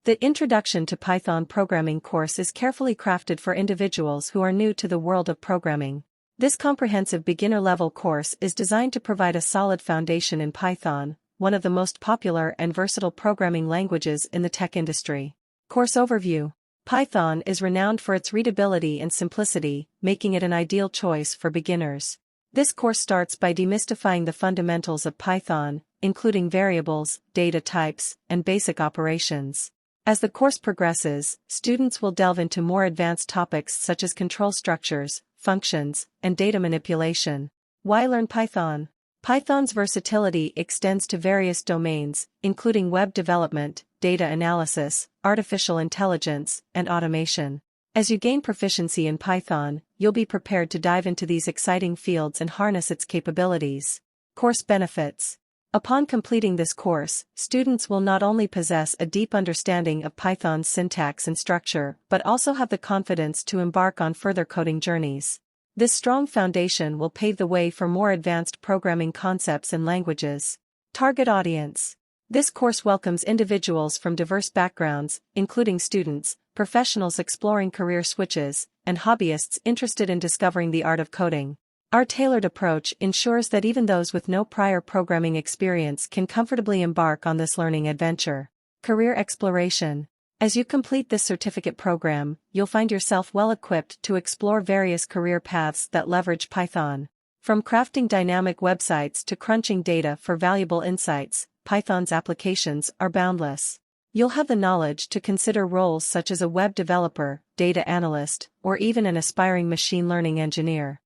The Introduction to Python Programming course is carefully crafted for individuals who are new to the world of programming. This comprehensive beginner-level course is designed to provide a solid foundation in Python, one of the most popular and versatile programming languages in the tech industry. Course Overview. Python is renowned for its readability and simplicity, making it an ideal choice for beginners. This course starts by demystifying the fundamentals of Python, including variables, data types, and basic operations. As the course progresses, students will delve into more advanced topics such as control structures, functions, and data manipulation. Why learn Python? Python's versatility extends to various domains, including web development, data analysis, artificial intelligence, and automation. As you gain proficiency in Python, you'll be prepared to dive into these exciting fields and harness its capabilities. Course benefits. Upon completing this course, students will not only possess a deep understanding of Python's syntax and structure, but also have the confidence to embark on further coding journeys. This strong foundation will pave the way for more advanced programming concepts and languages. Target audience. This course welcomes individuals from diverse backgrounds, including students, professionals exploring career switches, and hobbyists interested in discovering the art of coding. Our tailored approach ensures that even those with no prior programming experience can comfortably embark on this learning adventure. Career exploration. As you complete this certificate program, you'll find yourself well equipped to explore various career paths that leverage Python. From crafting dynamic websites to crunching data for valuable insights, Python's applications are boundless. You'll have the knowledge to consider roles such as a web developer, data analyst, or even an aspiring machine learning engineer.